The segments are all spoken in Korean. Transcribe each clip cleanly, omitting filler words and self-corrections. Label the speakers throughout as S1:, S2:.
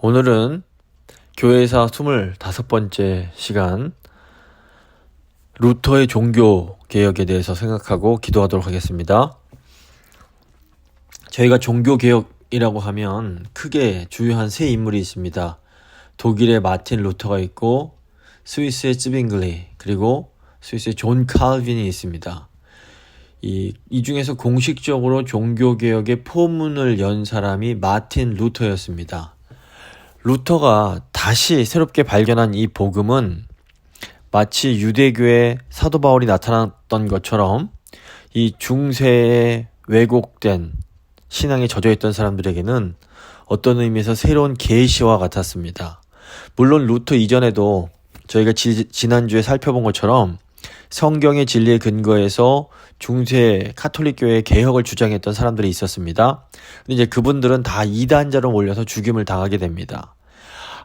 S1: 오늘은 교회사 25번째 시간 루터의 종교 개혁에 대해서 생각하고 기도하도록 하겠습니다. 저희가 종교 개혁이라고 하면 크게 주요한 세 인물이 있습니다. 독일의 마틴 루터가 있고 스위스의 츠빙글리 그리고 스위스의 존 칼빈이 있습니다. 이 중에서 공식적으로 종교 개혁의 포문을 연 사람이 마틴 루터였습니다. 루터가 다시 새롭게 발견한 이 복음은 마치 유대교의 사도 바울이 나타났던 것처럼 이 중세에 왜곡된 신앙에 젖어있던 사람들에게는 어떤 의미에서 새로운 계시와 같았습니다. 물론 루터 이전에도 저희가 지난주에 살펴본 것처럼 성경의 진리에 근거해서 중세 카톨릭 교회의 개혁을 주장했던 사람들이 있었습니다. 근데 이제 그분들은 다 이단자로 몰려서 죽임을 당하게 됩니다.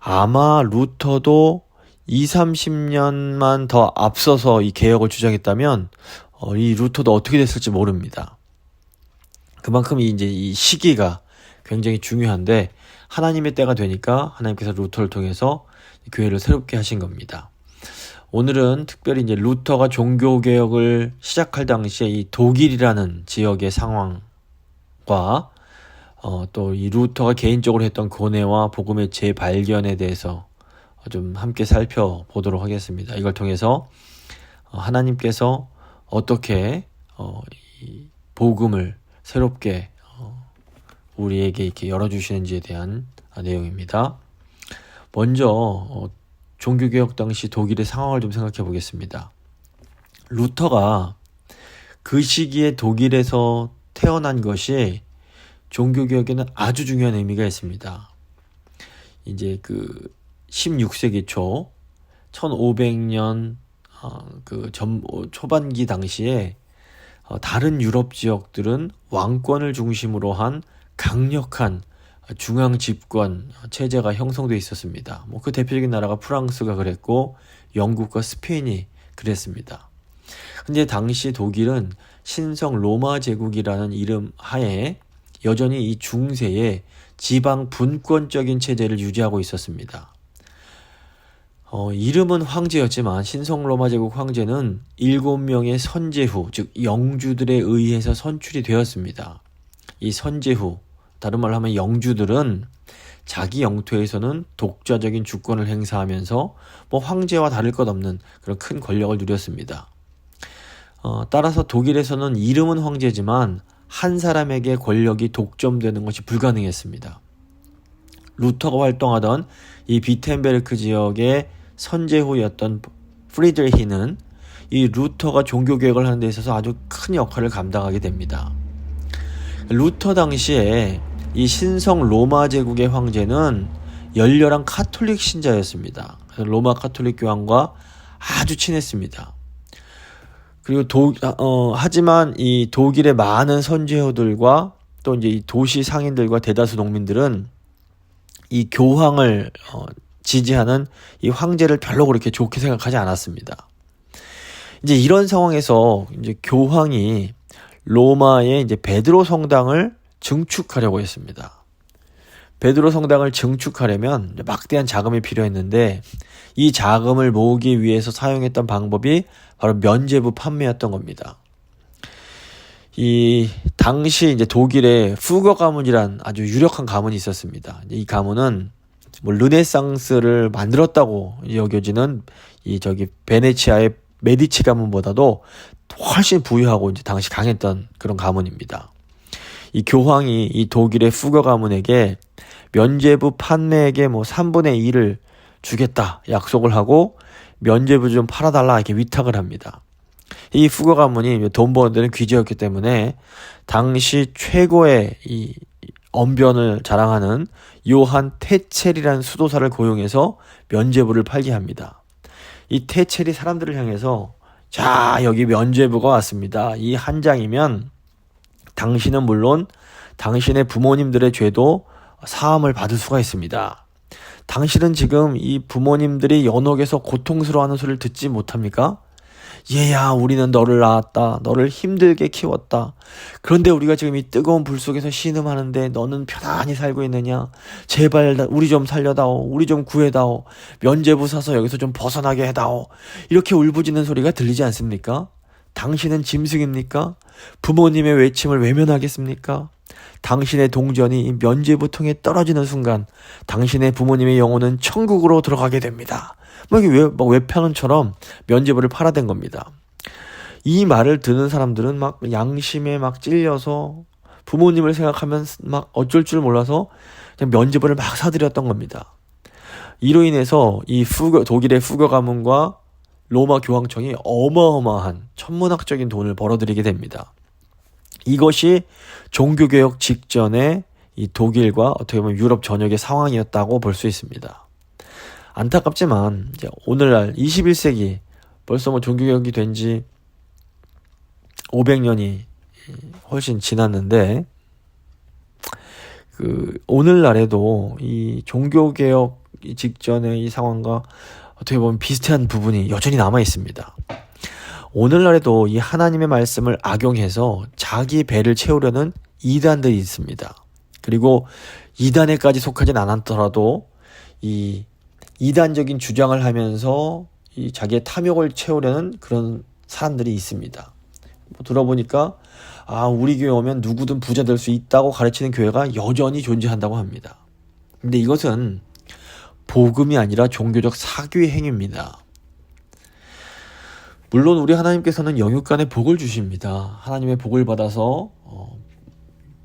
S1: 아마 루터도 20-30년만 더 앞서서 이 개혁을 주장했다면 이 루터도 어떻게 됐을지 모릅니다. 그만큼 이 시기가 굉장히 중요한데 하나님의 때가 되니까 하나님께서 루터를 통해서 교회를 새롭게 하신 겁니다. 오늘은 특별히 이제 루터가 종교개혁을 시작할 당시에 이 독일이라는 지역의 상황과 또 이 루터가 개인적으로 했던 고뇌와 복음의 재발견에 대해서 좀 함께 살펴보도록 하겠습니다. 이걸 통해서 하나님께서 어떻게 이 복음을 새롭게 우리에게 이렇게 열어주시는지에 대한 내용입니다. 먼저 종교개혁 당시 독일의 상황을 좀 생각해 보겠습니다. 루터가 그 시기에 독일에서 태어난 것이 종교개혁에는 아주 중요한 의미가 있습니다. 이제 16세기 초 1500년 초반기 당시에 다른 유럽 지역들은 왕권을 중심으로 한 강력한 중앙 집권 체제가 형성되어 있었습니다. 그 대표적인 나라가 프랑스가 그랬고 영국과 스페인이 그랬습니다. 근데 당시 독일은 신성 로마 제국이라는 이름 하에 여전히 이 중세의 지방 분권적인 체제를 유지하고 있었습니다. 이름은 황제였지만 신성 로마 제국 황제는 7명의 선제후, 즉 영주들에 의해서 선출이 되었습니다. 이 선제후, 다른 말로 하면 영주들은 자기 영토에서는 독자적인 주권을 행사하면서 황제와 다를 것 없는 그런 큰 권력을 누렸습니다. 따라서 독일에서는 이름은 황제지만 한 사람에게 권력이 독점되는 것이 불가능했습니다. 루터가 활동하던 이 비텐베르크 지역의 선제후였던 프리드리히는 이 루터가 종교개혁을 하는 데 있어서 아주 큰 역할을 감당하게 됩니다. 루터 당시에 이 신성 로마 제국의 황제는 열렬한 카톨릭 신자였습니다. 로마 카톨릭 교황과 아주 친했습니다. 그리고 하지만 이 독일의 많은 선제후들과 또 이제 이 도시 상인들과 대다수 농민들은 이 교황을 지지하는 이 황제를 별로 그렇게 좋게 생각하지 않았습니다. 이제 이런 상황에서 이제 교황이 로마의 이제 베드로 성당을 증축하려고 했습니다. 베드로 성당을 증축하려면 막대한 자금이 필요했는데 이 자금을 모으기 위해서 사용했던 방법이 바로 면죄부 판매였던 겁니다. 이 당시 이제 독일에 푸거 가문이란 아주 유력한 가문이 있었습니다. 이 가문은 르네상스를 만들었다고 여겨지는 베네치아의 메디치 가문보다도 훨씬 부유하고 이제 당시 강했던 그런 가문입니다. 이 교황이 이 독일의 푸거 가문에게 면죄부 판매액의 3분의 1을 주겠다 약속을 하고 면죄부 좀 팔아달라 이렇게 위탁을 합니다. 이 푸거 가문이 돈 버는 데는 귀재였기 때문에 당시 최고의 이 언변을 자랑하는 요한 테첼이라는 수도사를 고용해서 면죄부를 팔게 합니다. 이 테첼이 사람들을 향해서 자, 여기 면죄부가 왔습니다. 이 한 장이면 당신은 물론 당신의 부모님들의 죄도 사함을 받을 수가 있습니다. 당신은 지금 이 부모님들이 연옥에서 고통스러워하는 소리를 듣지 못합니까? 얘야, 우리는 너를 낳았다. 너를 힘들게 키웠다. 그런데 우리가 지금 이 뜨거운 불 속에서 신음하는데 너는 편안히 살고 있느냐? 제발 우리 좀 살려다오. 우리 좀 구해다오. 면죄부 사서 여기서 좀 벗어나게 해다오. 이렇게 울부짖는 소리가 들리지 않습니까? 당신은 짐승입니까? 부모님의 외침을 외면하겠습니까? 당신의 동전이 이 면죄부통에 떨어지는 순간 당신의 부모님의 영혼은 천국으로 들어가게 됩니다. 이게 외편처럼 면죄부를 팔아댄 겁니다. 이 말을 듣는 사람들은 막 양심에 막 찔려서 부모님을 생각하면 막 어쩔 줄 몰라서 그냥 면죄부를 막 사들였던 겁니다. 이로 인해서 이 독일의 후교 가문과 로마 교황청이 어마어마한 천문학적인 돈을 벌어들이게 됩니다. 이것이 종교개혁 직전의 이 독일과 어떻게 보면 유럽 전역의 상황이었다고 볼 수 있습니다. 안타깝지만 이제 오늘날 21세기 벌써 종교개혁이 된 지 500년이 훨씬 지났는데 오늘날에도 이 종교개혁 직전의 이 상황과 어떻게 보면 비슷한 부분이 여전히 남아 있습니다. 오늘날에도 이 하나님의 말씀을 악용해서 자기 배를 채우려는 이단들이 있습니다. 그리고 이단에까지 속하진 않았더라도 이 이단적인 주장을 하면서 이 자기의 탐욕을 채우려는 그런 사람들이 있습니다. 들어보니까 우리 교회 오면 누구든 부자 될 수 있다고 가르치는 교회가 여전히 존재한다고 합니다. 근데 이것은 복음이 아니라 종교적 사교의 행위입니다. 물론 우리 하나님께서는 영육간에 복을 주십니다. 하나님의 복을 받아서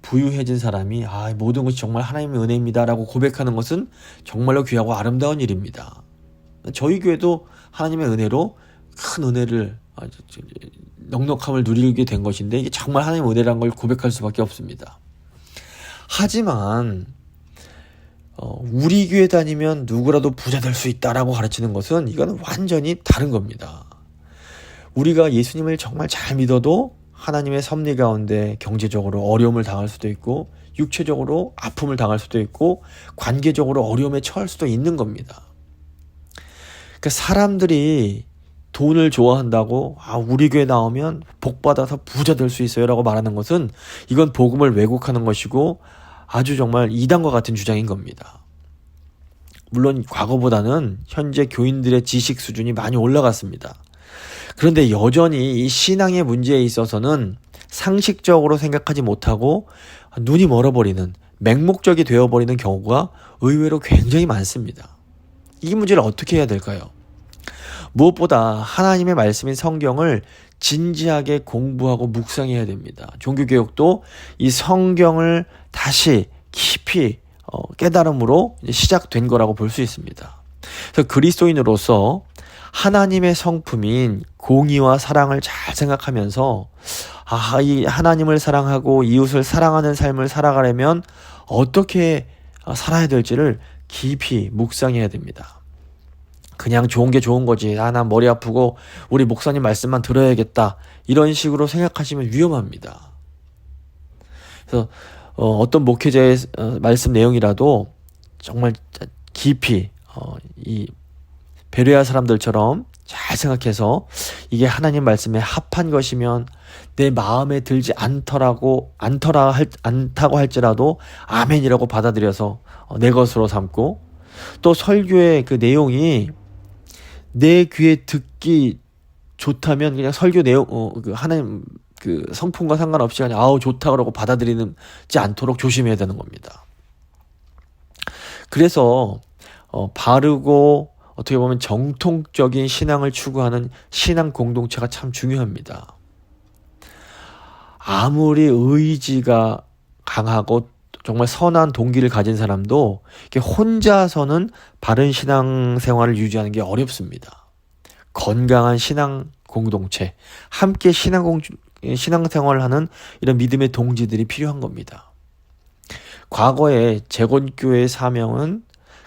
S1: 부유해진 사람이 모든 것이 정말 하나님의 은혜입니다 라고 고백하는 것은 정말로 귀하고 아름다운 일입니다. 저희 교회도 하나님의 은혜로 큰 은혜를 넉넉함을 누리게 된 것인데 이게 정말 하나님의 은혜라는 걸 고백할 수밖에 없습니다. 하지만 우리 교회 다니면 누구라도 부자 될 수 있다라고 가르치는 것은 이건 완전히 다른 겁니다. 우리가 예수님을 정말 잘 믿어도 하나님의 섭리 가운데 경제적으로 어려움을 당할 수도 있고 육체적으로 아픔을 당할 수도 있고 관계적으로 어려움에 처할 수도 있는 겁니다. 그러니까 사람들이 돈을 좋아한다고 우리 교회 나오면 복 받아서 부자 될 수 있어요 라고 말하는 것은 이건 복음을 왜곡하는 것이고 아주 정말 이단과 같은 주장인 겁니다. 물론 과거보다는 현재 교인들의 지식 수준이 많이 올라갔습니다. 그런데 여전히 이 신앙의 문제에 있어서는 상식적으로 생각하지 못하고 눈이 멀어버리는 맹목적이 되어버리는 경우가 의외로 굉장히 많습니다. 이 문제를 어떻게 해야 될까요? 무엇보다 하나님의 말씀인 성경을 진지하게 공부하고 묵상해야 됩니다. 종교개혁도 이 성경을 다시 깊이 깨달음으로 시작된 거라고 볼 수 있습니다. 그래서 그리스도인으로서 하나님의 성품인 공의와 사랑을 잘 생각하면서 이 하나님을 사랑하고 이웃을 사랑하는 삶을 살아가려면 어떻게 살아야 될지를 깊이 묵상해야 됩니다. 그냥 좋은 게 좋은 거지. 난 머리 아프고 우리 목사님 말씀만 들어야겠다. 이런 식으로 생각하시면 위험합니다. 그래서 어떤 목회자의 말씀 내용이라도 정말 깊이 이 베레아 사람들처럼 잘 생각해서 이게 하나님 말씀에 합한 것이면 내 마음에 들지 않다고 할지라도 아멘이라고 받아들여서 내 것으로 삼고 또 설교의 그 내용이 내 귀에 듣기 좋다면 그냥 설교 내용 하나님 그 성품과 상관없이 그냥 좋다 그러고 받아들이지 않도록 조심해야 되는 겁니다. 그래서 바르고 어떻게 보면 정통적인 신앙을 추구하는 신앙 공동체가 참 중요합니다. 아무리 의지가 강하고 정말 선한 동기를 가진 사람도 혼자서는 바른 신앙 생활을 유지하는 게 어렵습니다. 건강한 신앙 공동체, 함께 신앙 생활을 하는 이런 믿음의 동지들이 필요한 겁니다. 과거에 재건교회의 사명은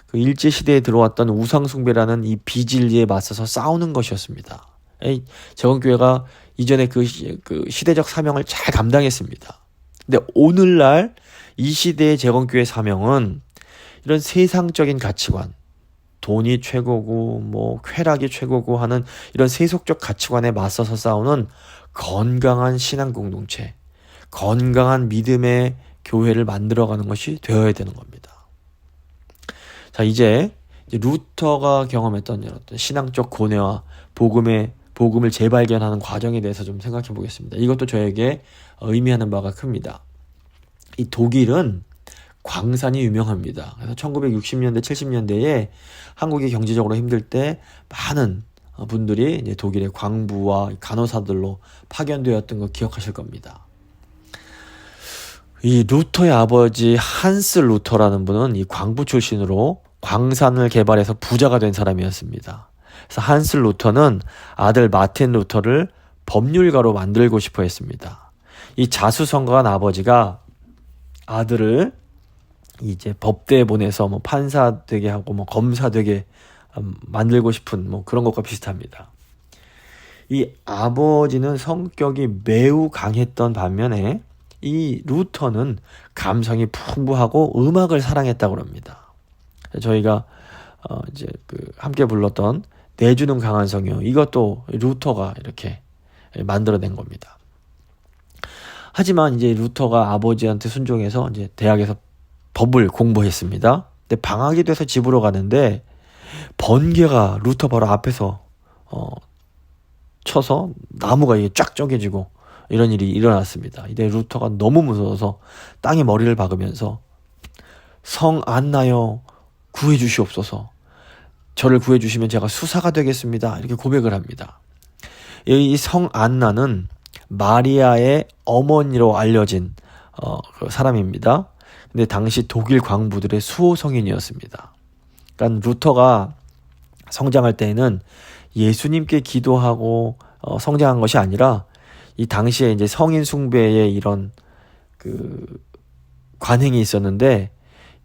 S1: 그 일제시대에 들어왔던 우상숭배라는 이 비진리에 맞서서 싸우는 것이었습니다. 재건교회가 이전에 그 시대적 사명을 잘 감당했습니다. 근데 오늘날 이 시대의 재건교회 사명은 이런 세상적인 가치관, 돈이 최고고 뭐 쾌락이 최고고 하는 이런 세속적 가치관에 맞서서 싸우는 건강한 신앙 공동체, 건강한 믿음의 교회를 만들어가는 것이 되어야 되는 겁니다. 자, 이제 루터가 경험했던 이런 신앙적 고뇌와 복음을 재발견하는 과정에 대해서 좀 생각해 보겠습니다. 이것도 저에게 의미하는 바가 큽니다. 이 독일은 광산이 유명합니다. 그래서 1960년대, 70년대에 한국이 경제적으로 힘들 때 많은 분들이 이제 독일의 광부와 간호사들로 파견되었던 거 기억하실 겁니다. 이 루터의 아버지 한스 루터라는 분은 이 광부 출신으로 광산을 개발해서 부자가 된 사람이었습니다. 그래서 한스 루터는 아들 마틴 루터를 법률가로 만들고 싶어 했습니다. 이 자수성가한 아버지가 아들을 이제 법대에 보내서 뭐 판사 되게 하고 뭐 검사 되게 만들고 싶은 뭐 그런 것과 비슷합니다. 이 아버지는 성격이 매우 강했던 반면에 이 루터는 감성이 풍부하고 음악을 사랑했다고 합니다. 저희가 이제 함께 불렀던 내주는 강한 성요, 이것도 루터가 이렇게 만들어낸 겁니다. 하지만 이제 루터가 아버지한테 순종해서 이제 대학에서 법을 공부했습니다. 근데 방학이 돼서 집으로 가는데 번개가 루터 바로 앞에서 쳐서 나무가 이게 쫙 쪼개지고 이런 일이 일어났습니다. 이때 루터가 너무 무서워서 땅에 머리를 박으면서 성 안나여 구해주시옵소서, 저를 구해주시면 제가 수사가 되겠습니다, 이렇게 고백을 합니다. 이 성 안나는 마리아의 어머니로 알려진 그 사람입니다. 근데 당시 독일 광부들의 수호 성인이었습니다. 그러니까 루터가 성장할 때에는 예수님께 기도하고 성장한 것이 아니라 이 당시에 이제 성인 숭배의 이런 관행이 있었는데,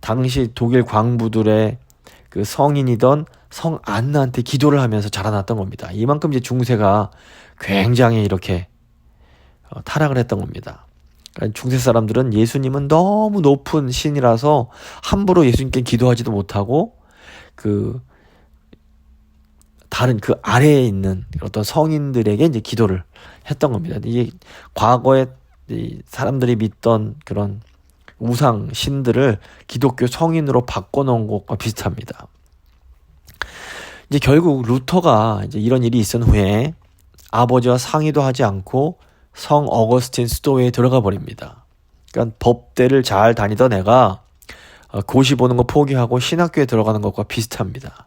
S1: 당시 독일 광부들의 그 성인이던 성 안나한테 기도를 하면서 자라났던 겁니다. 이만큼 이제 중세가 굉장히 이렇게 타락을 했던 겁니다. 그러니까 중세 사람들은 예수님은 너무 높은 신이라서 함부로 예수님께 기도하지도 못하고 다른 그 아래에 있는 어떤 성인들에게 이제 기도를 했던 겁니다. 이게 과거에 이 사람들이 믿던 그런 우상 신들을 기독교 성인으로 바꿔놓은 것과 비슷합니다. 이제 결국 루터가 이제 이런 일이 있은 후에 아버지와 상의도 하지 않고 성 어거스틴 수도에 들어가 버립니다. 그러니까 법대를 잘 다니던 애가 고시 보는 거 포기하고 신학교에 들어가는 것과 비슷합니다.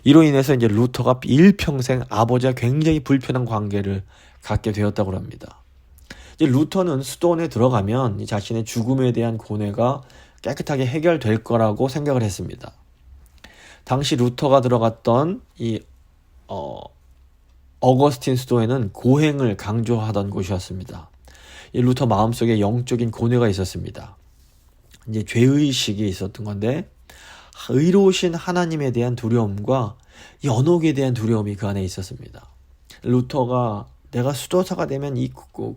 S1: 이로 인해서 이제 루터가 일평생 아버지와 굉장히 불편한 관계를 갖게 되었다고 합니다. 이제 루터는 수도원에 들어가면 자신의 죽음에 대한 고뇌가 깨끗하게 해결될 거라고 생각을 했습니다. 당시 루터가 들어갔던 이 어거스틴 수도에는 고행을 강조하던 곳이었습니다. 이 루터 마음속에 영적인 고뇌가 있었습니다. 이제 죄의식이 있었던 건데, 의로우신 하나님에 대한 두려움과 연옥에 대한 두려움이 그 안에 있었습니다. 루터가 내가 수도사가 되면 이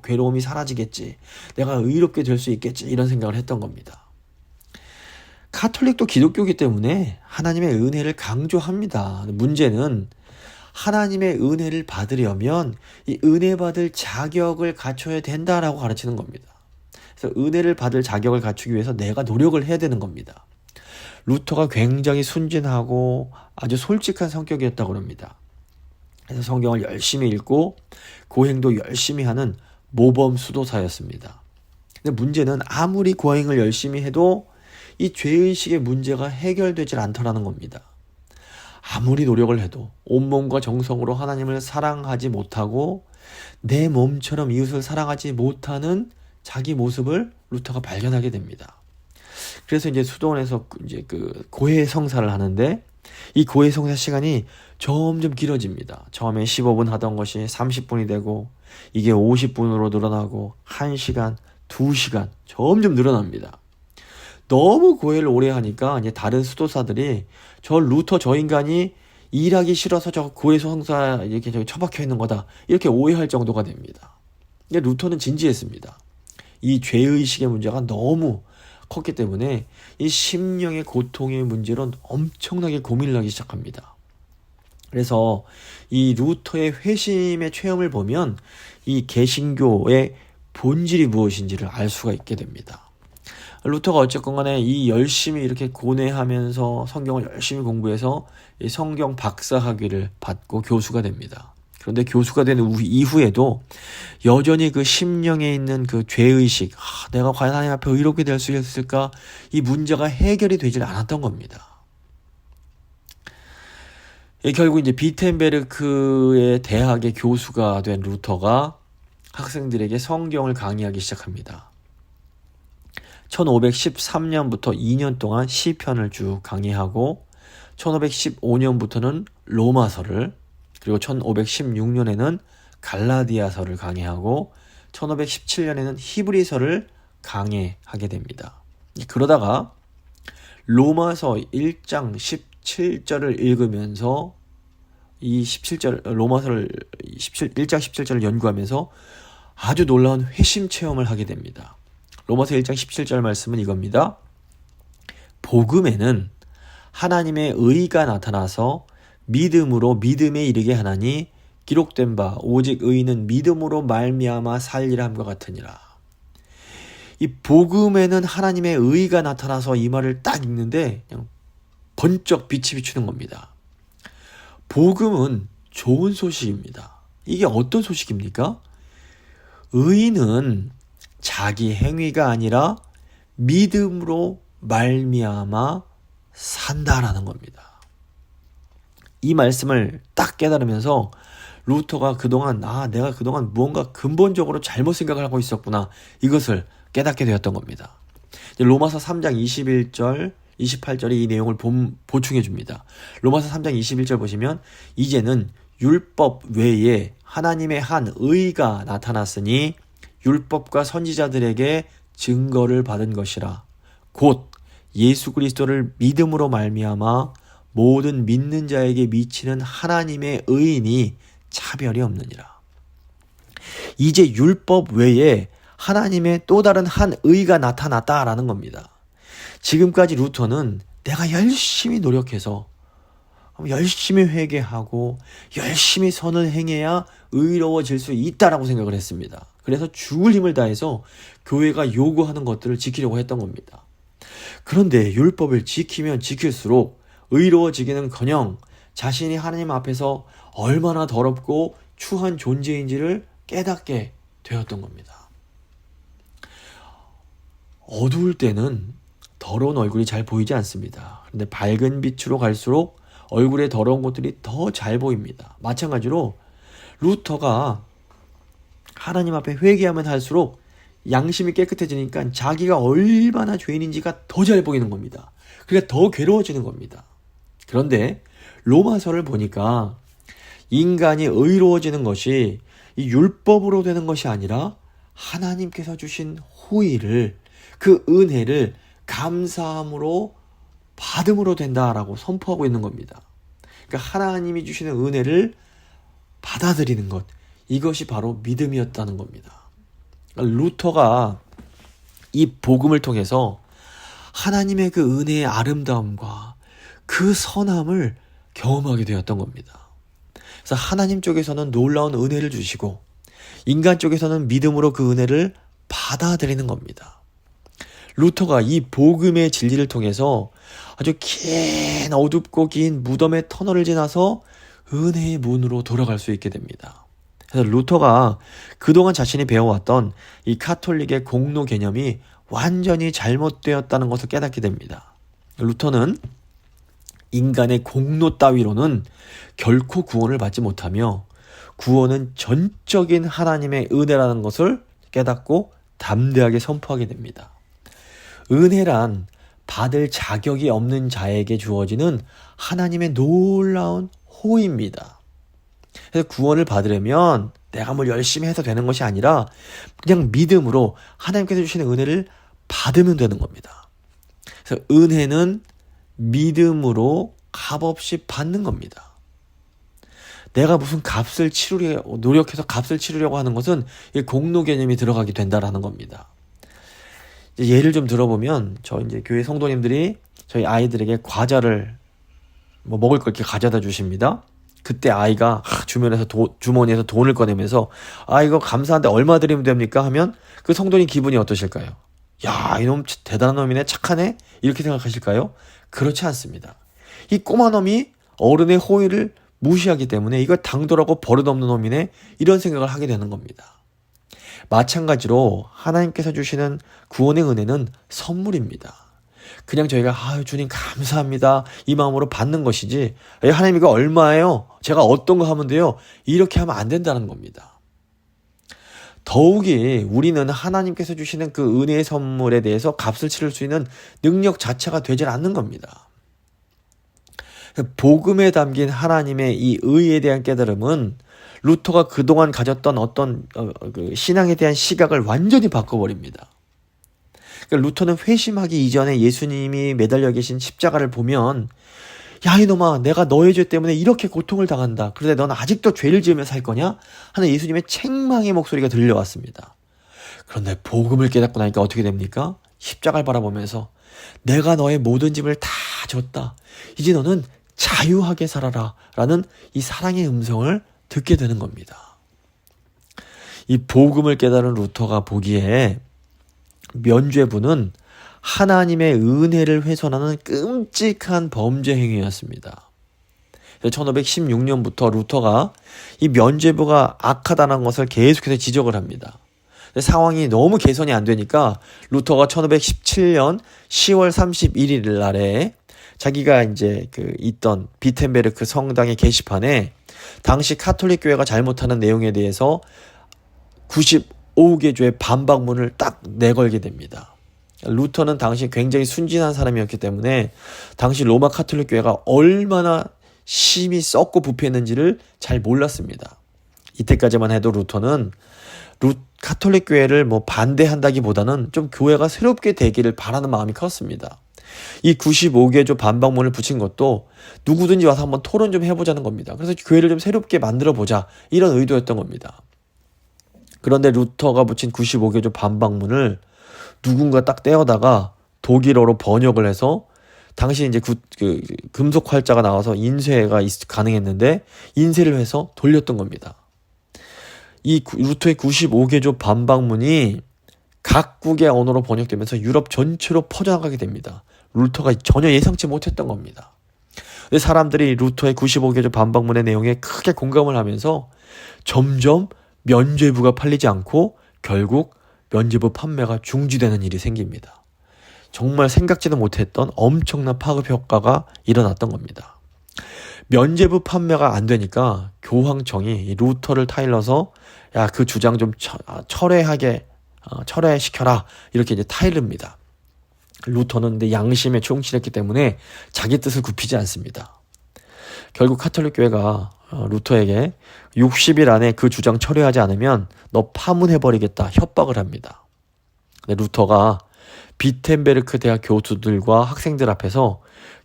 S1: 괴로움이 사라지겠지, 내가 의롭게 될 수 있겠지, 이런 생각을 했던 겁니다. 카톨릭도 기독교이기 때문에 하나님의 은혜를 강조합니다. 문제는 하나님의 은혜를 받으려면 이 은혜 받을 자격을 갖춰야 된다라고 가르치는 겁니다. 그래서 은혜를 받을 자격을 갖추기 위해서 내가 노력을 해야 되는 겁니다. 루터가 굉장히 순진하고 아주 솔직한 성격이었다고 합니다. 그래서 성경을 열심히 읽고 고행도 열심히 하는 모범 수도사였습니다. 근데 문제는 아무리 고행을 열심히 해도 이 죄의식의 문제가 해결되질 않더라는 겁니다. 아무리 노력을 해도 온몸과 정성으로 하나님을 사랑하지 못하고 내 몸처럼 이웃을 사랑하지 못하는 자기 모습을 루터가 발견하게 됩니다. 그래서 이제 수도원에서 이제 고해 성사를 하는데, 이 고해 성사 시간이 점점 길어집니다. 처음에 15분 하던 것이 30분이 되고, 이게 50분으로 늘어나고 1시간, 2시간 점점 늘어납니다. 너무 고해를 오래 하니까 이제 다른 수도사들이 저 루터 저 인간이 일하기 싫어서 저 고해 성사 이렇게 저기 처박혀 있는 거다, 이렇게 오해할 정도가 됩니다. 근데 루터는 진지했습니다. 이 죄의식의 문제가 너무 컸기 때문에 이 심령의 고통의 문제로 엄청나게 고민을 하기 시작합니다. 그래서 이 루터의 회심의 체험을 보면 이 개신교의 본질이 무엇인지를 알 수가 있게 됩니다. 루터가 어쨌건 간에 이 열심히 이렇게 고뇌하면서 성경을 열심히 공부해서 이 성경 박사 학위를 받고 교수가 됩니다. 그런데 교수가 된 이후에도 여전히 그 심령에 있는 그 죄의식, 내가 과연 하나님 앞에 의롭게 될 수 있을까? 이 문제가 해결이 되질 않았던 겁니다. 결국 이제 비텐베르크의 대학의 교수가 된 루터가 학생들에게 성경을 강의하기 시작합니다. 1513년부터 2년 동안 시편을 쭉 강의하고 1515년부터는 로마서를, 그리고 1516년에는 갈라디아서를 강의하고 1517년에는 히브리서를 강의하게 됩니다. 그러다가 로마서 1장 17절을 읽으면서 이 17절 로마서를 1장 17절을 연구하면서 아주 놀라운 회심 체험을 하게 됩니다. 로마서 1장 17절 말씀은 이겁니다. 복음에는 하나님의 의가 나타나서 믿음으로 믿음에 이르게 하나니 기록된 바 오직 의인은 믿음으로 말미암아 살리라 함과 같으니라. 이 복음에는 하나님의 의가 나타나서 이 말을 딱 읽는데 그냥 번쩍 빛이 비추는 겁니다. 복음은 좋은 소식입니다. 이게 어떤 소식입니까? 의인은 자기 행위가 아니라 믿음으로 말미암아 산다라는 겁니다. 이 말씀을 딱 깨달으면서 루터가 내가 그동안 무언가 근본적으로 잘못 생각을 하고 있었구나, 이것을 깨닫게 되었던 겁니다. 로마서 3장 21절 28절에 이 내용을 보충해 줍니다. 로마서 3장 21절 보시면 이제는 율법 외에 하나님의 한 의가 나타났으니 율법과 선지자들에게 증거를 받은 것이라. 곧 예수 그리스도를 믿음으로 말미암아 모든 믿는 자에게 미치는 하나님의 의인이 차별이 없느니라. 이제 율법 외에 하나님의 또 다른 한 의가 나타났다라는 겁니다. 지금까지 루터는 내가 열심히 노력해서 열심히 회개하고 열심히 선을 행해야 의로워질 수 있다라고 생각을 했습니다. 그래서 죽을 힘을 다해서 교회가 요구하는 것들을 지키려고 했던 겁니다. 그런데 율법을 지키면 지킬수록 의로워지기는커녕 자신이 하나님 앞에서 얼마나 더럽고 추한 존재인지를 깨닫게 되었던 겁니다. 어두울 때는 더러운 얼굴이 잘 보이지 않습니다. 그런데 밝은 빛으로 갈수록 얼굴에 더러운 것들이 더 잘 보입니다. 마찬가지로 루터가 하나님 앞에 회개하면 할수록 양심이 깨끗해지니까 자기가 얼마나 죄인인지가 더 잘 보이는 겁니다. 그러니까 더 괴로워지는 겁니다. 그런데 로마서를 보니까 인간이 의로워지는 것이 이 율법으로 되는 것이 아니라 하나님께서 주신 호의를, 그 은혜를 감사함으로 받음으로 된다라고 선포하고 있는 겁니다. 그러니까 하나님이 주시는 은혜를 받아들이는 것, 이것이 바로 믿음이었다는 겁니다. 그러니까 루터가 이 복음을 통해서 하나님의 그 은혜의 아름다움과 그 선함을 경험하게 되었던 겁니다. 그래서 하나님 쪽에서는 놀라운 은혜를 주시고 인간 쪽에서는 믿음으로 그 은혜를 받아들이는 겁니다. 루터가 이 복음의 진리를 통해서 아주 긴 어둡고 긴 무덤의 터널을 지나서 은혜의 문으로 돌아갈 수 있게 됩니다. 그래서 루터가 그동안 자신이 배워왔던 이 카톨릭의 공로 개념이 완전히 잘못되었다는 것을 깨닫게 됩니다. 루터는 인간의 공로 따위로는 결코 구원을 받지 못하며 구원은 전적인 하나님의 은혜라는 것을 깨닫고 담대하게 선포하게 됩니다. 은혜란 받을 자격이 없는 자에게 주어지는 하나님의 놀라운 호의입니다. 그래서 구원을 받으려면 내가 뭘 열심히 해서 되는 것이 아니라 그냥 믿음으로 하나님께서 주시는 은혜를 받으면 되는 겁니다. 그래서 은혜는 믿음으로 값없이 받는 겁니다. 내가 무슨 값을 노력해서 값을 치르려고 하는 것은 공로 개념이 들어가게 된다라는 겁니다. 이제 예를 좀 들어보면 저 이제 교회 성도님들이 저희 아이들에게 과자를 뭐 먹을 걸 이렇게 가져다 주십니다. 그때 아이가 주머니에서 돈을 꺼내면서 이거 감사한데 얼마 드리면 됩니까? 하면 그 성도님 기분이 어떠실까요? 야, 이놈 대단한 놈이네, 착하네, 이렇게 생각하실까요? 그렇지 않습니다. 이 꼬마 놈이 어른의 호의를 무시하기 때문에 이걸 당돌하고 버릇없는 놈이네, 이런 생각을 하게 되는 겁니다. 마찬가지로 하나님께서 주시는 구원의 은혜는 선물입니다. 그냥 저희가 주님 감사합니다, 이 마음으로 받는 것이지, 하나님 이거 얼마예요? 제가 어떤 거 하면 돼요? 이렇게 하면 안 된다는 겁니다. 더욱이 우리는 하나님께서 주시는 그 은혜의 선물에 대해서 값을 치를 수 있는 능력 자체가 되질 않는 겁니다. 복음에 담긴 하나님의 이 의에 대한 깨달음은 루터가 그동안 가졌던 어떤 그 신앙에 대한 시각을 완전히 바꿔버립니다. 그러니까 루터는 회심하기 이전에 예수님이 매달려 계신 십자가를 보면, 야 이놈아, 내가 너의 죄 때문에 이렇게 고통을 당한다, 그런데 넌 아직도 죄를 지으며 살 거냐? 하는 예수님의 책망의 목소리가 들려왔습니다. 그런데 복음을 깨닫고 나니까 어떻게 됩니까? 십자가를 바라보면서 내가 너의 모든 짐을 다 졌다, 이제 너는 자유하게 살아라 라는 이 사랑의 음성을 듣게 되는 겁니다. 이 복음을 깨달은 루터가 보기에 면죄부는 하나님의 은혜를 훼손하는 끔찍한 범죄 행위였습니다. 1516년부터 루터가 이 면죄부가 악하다는 것을 계속해서 지적을 합니다. 상황이 너무 개선이 안 되니까 루터가 1517년 10월 31일 날에 자기가 이제 있던 비텐베르크 성당의 게시판에 당시 카톨릭 교회가 잘못하는 내용에 대해서 95개조의 반박문을 딱 내걸게 됩니다. 루터는 당시 굉장히 순진한 사람이었기 때문에 당시 로마 카톨릭 교회가 얼마나 심히 썩고 부패했는지를 잘 몰랐습니다. 이때까지만 해도 루터는 카톨릭 교회를 반대한다기보다는 좀 교회가 새롭게 되기를 바라는 마음이 컸습니다. 이 95개조 반박문을 붙인 것도 누구든지 와서 한번 토론 좀 해보자는 겁니다. 그래서 교회를 좀 새롭게 만들어보자, 이런 의도였던 겁니다. 그런데 루터가 붙인 95개조 반박문을 누군가 딱 떼어다가 독일어로 번역을 해서, 당시 이제 금속 활자가 나와서 인쇄가 가능했는데 인쇄를 해서 돌렸던 겁니다. 이 루터의 95개조 반박문이 각국의 언어로 번역되면서 유럽 전체로 퍼져나가게 됩니다. 루터가 전혀 예상치 못했던 겁니다. 근데 사람들이 루터의 95개조 반박문의 내용에 크게 공감을 하면서 점점 면죄부가 팔리지 않고 결국 면죄부 판매가 중지되는 일이 생깁니다. 정말 생각지도 못했던 엄청난 파급 효과가 일어났던 겁니다. 면죄부 판매가 안 되니까 교황청이 루터를 타일러서 야, 그 주장 좀 철회시켜라, 이렇게 이제 타일릅니다. 루터는 근데 양심에 충실했기 때문에 자기 뜻을 굽히지 않습니다. 결국 카톨릭 교회가 루터에게 60일 안에 그 주장 철회하지 않으면 너 파문해버리겠다 협박을 합니다. 근데 루터가 비텐베르크 대학 교수들과 학생들 앞에서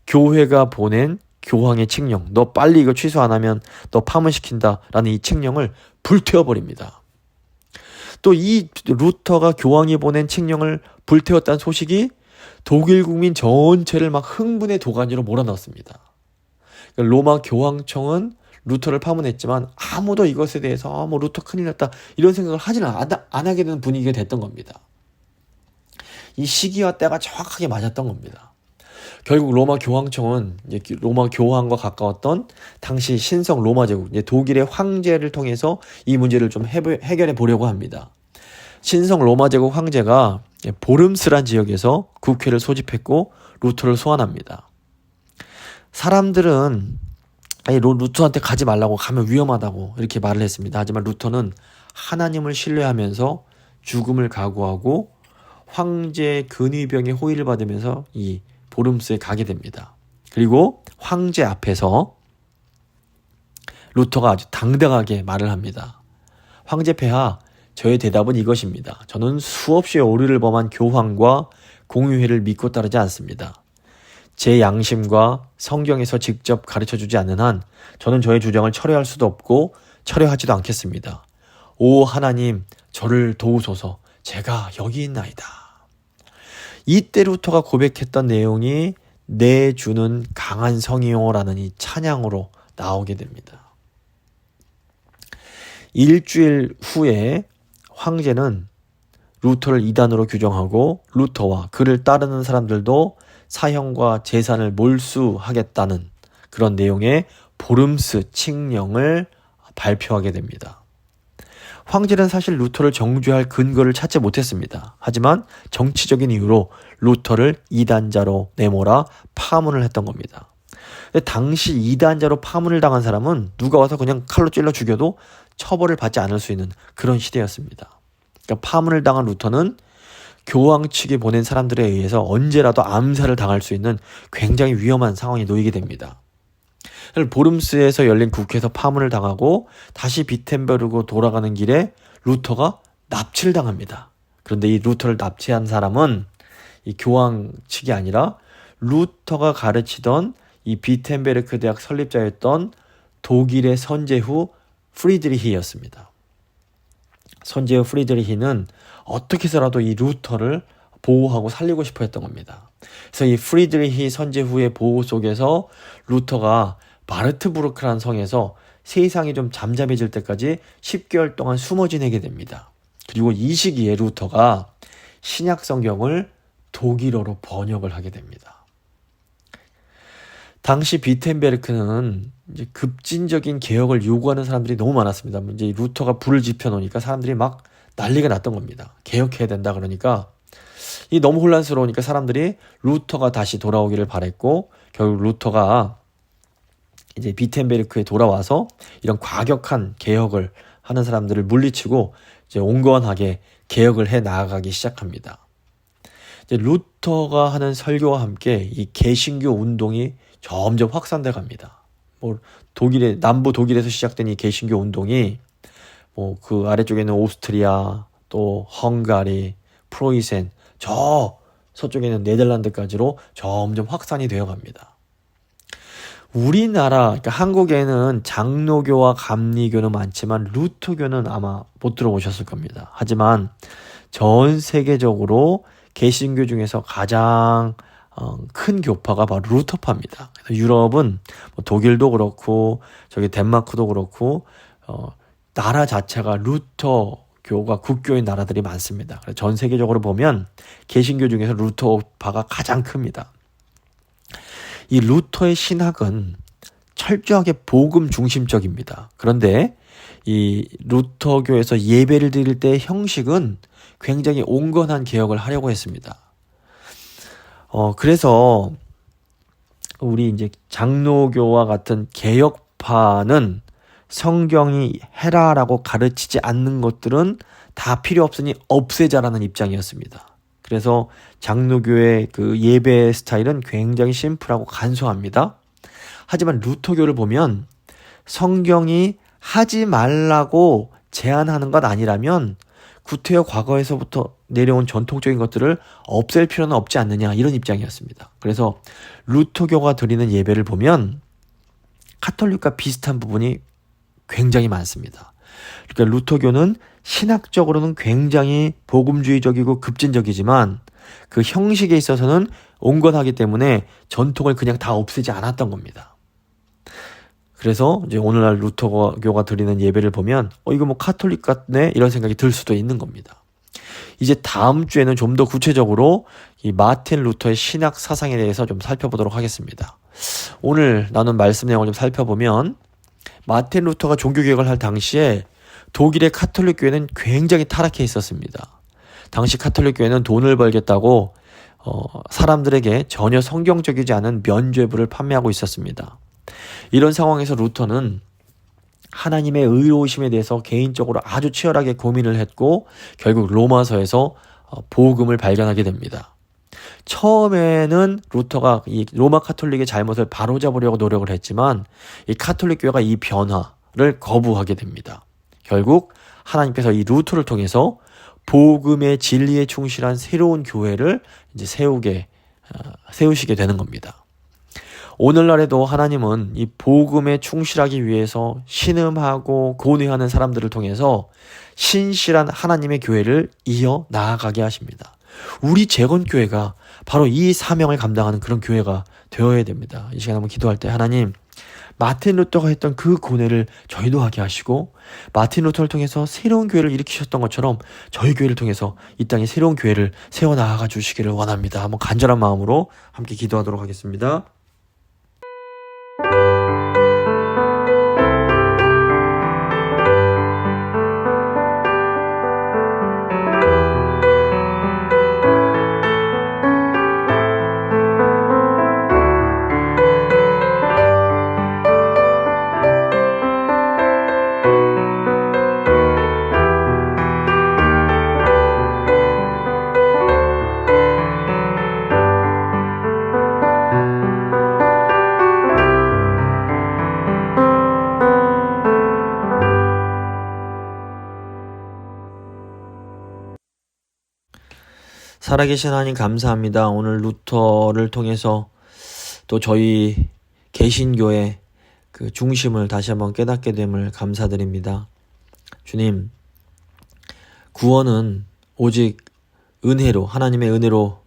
S1: 교회가 보낸 교황의 칙령, 너 빨리 이거 취소 안 하면 너 파문시킨다 라는 이 칙령을 불태워버립니다. 또 이 루터가 교황이 보낸 칙령을 불태웠다는 소식이 독일 국민 전체를 막 흥분의 도가니로 몰아넣었습니다. 로마 교황청은 루터를 파문했지만 아무도 이것에 대해서 루터 큰일 났다 이런 생각을 하지는 안 하게 되는 분위기가 됐던 겁니다. 이 시기와 때가 정확하게 맞았던 겁니다. 결국 로마 교황청은 이제 로마 교황과 가까웠던 당시 신성 로마 제국, 이제 독일의 황제를 통해서 이 문제를 좀 해결해 보려고 합니다. 신성 로마 제국 황제가 보름스란 지역에서 국회를 소집했고 루터를 소환합니다. 사람들은 루터한테 가지 말라고, 가면 위험하다고 이렇게 말을 했습니다. 하지만 루터는 하나님을 신뢰하면서 죽음을 각오하고 황제의 근위병의 호의를 받으면서 이 보름스에 가게 됩니다. 그리고 황제 앞에서 루터가 아주 당당하게 말을 합니다. 황제 폐하, 저의 대답은 이것입니다. 저는 수없이 오류를 범한 교황과 공의회를 믿고 따르지 않습니다. 제 양심과 성경에서 직접 가르쳐주지 않는 한 저는 저의 주장을 철회할 수도 없고 철회하지도 않겠습니다. 오 하나님, 저를 도우소서. 제가 여기 있나이다. 이때 루터가 고백했던 내용이 내 주는 강한 성이요라는 이 찬양으로 나오게 됩니다. 일주일 후에 황제는 루터를 이단으로 규정하고 루터와 그를 따르는 사람들도 사형과 재산을 몰수하겠다는 그런 내용의 보름스 칙령을 발표하게 됩니다. 황제는 사실 루터를 정죄할 근거를 찾지 못했습니다. 하지만 정치적인 이유로 루터를 이단자로 내몰아 파문을 했던 겁니다. 근데 당시 이단자로 파문을 당한 사람은 누가 와서 그냥 칼로 찔러 죽여도 처벌을 받지 않을 수 있는 그런 시대였습니다. 그러니까 파문을 당한 루터는 교황 측이 보낸 사람들에 의해서 언제라도 암살을 당할 수 있는 굉장히 위험한 상황에 놓이게 됩니다. 보름스에서 열린 국회에서 파문을 당하고 다시 비텐베르크로 돌아가는 길에 루터가 납치를 당합니다. 그런데 이 루터를 납치한 사람은 이 교황 측이 아니라 루터가 가르치던 이 비텐베르크 대학 설립자였던 독일의 선제후 프리드리히였습니다. 선제후 프리드리히는 어떻게 해서라도 이 루터를 보호하고 살리고 싶어 했던 겁니다. 그래서 이 프리드리히 선제후의 보호 속에서 루터가 마르트부르크라는 성에서 세상이 좀 잠잠해질 때까지 10개월 동안 숨어 지내게 됩니다. 그리고 이 시기에 루터가 신약 성경을 독일어로 번역을 하게 됩니다. 당시 비텐베르크는 이제 급진적인 개혁을 요구하는 사람들이 너무 많았습니다. 이제 루터가 불을 지펴 놓으니까 사람들이 막 난리가 났던 겁니다. 개혁해야 된다 그러니까 이 너무 혼란스러우니까 사람들이 루터가 다시 돌아오기를 바랬고 결국 루터가 이제 비텐베르크에 돌아와서 이런 과격한 개혁을 하는 사람들을 물리치고 이제 온건하게 개혁을 해 나아가기 시작합니다. 이제 루터가 하는 설교와 함께 이 개신교 운동이 점점 확산돼 갑니다. 독일의 남부 독일에서 시작된 이 개신교 운동이 그 아래쪽에 있는 오스트리아, 또 헝가리, 프로이센, 저 서쪽에 있는 네덜란드까지로 점점 확산이 되어 갑니다. 우리나라, 그러니까 한국에는 장로교와 감리교는 많지만 루터교는 아마 못 들어보셨을 겁니다. 하지만 전 세계적으로 개신교 중에서 가장 큰 교파가 바로 루터파입니다. 그래서 유럽은 독일도 그렇고 저기 덴마크도 그렇고 나라 자체가 루터교가 국교인 나라들이 많습니다. 그래서 전 세계적으로 보면 개신교 중에서 루터파가 가장 큽니다. 이 루터의 신학은 철저하게 복음 중심적입니다. 그런데 이 루터교에서 예배를 드릴 때의 형식은 굉장히 온건한 개혁을 하려고 했습니다. 그래서 우리 이제 장로교와 같은 개혁파는 성경이 해라라고 가르치지 않는 것들은 다 필요 없으니 없애자라는 입장이었습니다. 그래서 장로교의 그 예배 스타일은 굉장히 심플하고 간소합니다. 하지만 루터교를 보면 성경이 하지 말라고 제안하는 것 아니라면 구태여 과거에서부터 내려온 전통적인 것들을 없앨 필요는 없지 않느냐 이런 입장이었습니다. 그래서 루터교가 드리는 예배를 보면 카톨릭과 비슷한 부분이 굉장히 많습니다. 그러니까 루터교는 신학적으로는 굉장히 복음주의적이고 급진적이지만 그 형식에 있어서는 온건하기 때문에 전통을 그냥 다 없애지 않았던 겁니다. 그래서 이제 오늘날 루터교가 드리는 예배를 보면 이거 뭐 카톨릭 같네 이런 생각이 들 수도 있는 겁니다. 이제 다음 주에는 좀 더 구체적으로 이 마틴 루터의 신학 사상에 대해서 좀 살펴보도록 하겠습니다. 오늘 나눈 말씀 내용을 좀 살펴보면 마틴 루터가 종교개혁을 할 당시에 독일의 카톨릭 교회는 굉장히 타락해 있었습니다. 당시 카톨릭 교회는 돈을 벌겠다고 사람들에게 전혀 성경적이지 않은 면죄부를 판매하고 있었습니다. 이런 상황에서 루터는 하나님의 의로우심에 대해서 개인적으로 아주 치열하게 고민을 했고 결국 로마서에서 복음을 발견하게 됩니다. 처음에는 루터가 이 로마 카톨릭의 잘못을 바로잡으려고 노력을 했지만 이 카톨릭 교회가 이 변화를 거부하게 됩니다. 결국 하나님께서 이 루터를 통해서 복음의 진리에 충실한 새로운 교회를 이제 세우시게 되는 겁니다. 오늘날에도 하나님은 이 복음에 충실하기 위해서 신음하고 고뇌하는 사람들을 통해서 신실한 하나님의 교회를 이어 나아가게 하십니다. 우리 재건교회가 바로 이 사명을 감당하는 그런 교회가 되어야 됩니다. 이 시간에 한번 기도할 때 하나님, 마틴 루터가 했던 그 고뇌를 저희도 하게 하시고 마틴 루터를 통해서 새로운 교회를 일으키셨던 것처럼 저희 교회를 통해서 이 땅에 새로운 교회를 세워나가 주시기를 원합니다. 한번 간절한 마음으로 함께 기도하도록 하겠습니다. 살아계신 하나님 감사합니다. 오늘 루터를 통해서 또 저희 개신교의 그 중심을 다시 한번 깨닫게 됨을 감사드립니다. 주님, 구원은 오직 은혜로, 하나님의 은혜로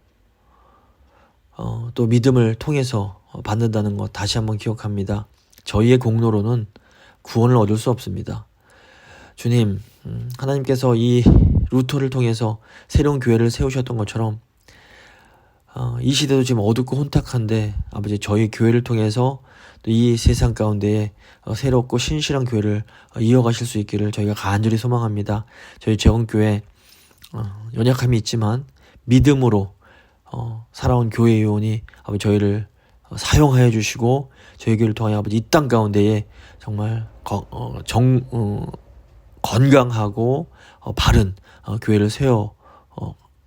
S1: 또 믿음을 통해서 받는다는 것 다시 한번 기억합니다. 저희의 공로로는 구원을 얻을 수 없습니다. 주님, 하나님께서 이 루터를 통해서 새로운 교회를 세우셨던 것처럼 이 시대도 지금 어둡고 혼탁한데 아버지, 저희 교회를 통해서 또 이 세상 가운데에 새롭고 신실한 교회를 이어가실 수 있기를 저희가 간절히 소망합니다. 저희 재건교회 연약함이 있지만 믿음으로 살아온 교회 요원이 아버지 저희를 사용하여 주시고 저희 교회를 통하여 아버지 이 땅 가운데에 정말 건강하고 바른 교회를 세워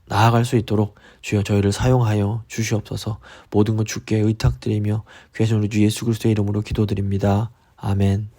S1: 나아갈 수 있도록 주여 저희를 사용하여 주시옵소서. 모든 것 주께 의탁드리며 귀하신 우리 주 예수 그리스도의 이름으로 기도드립니다. 아멘.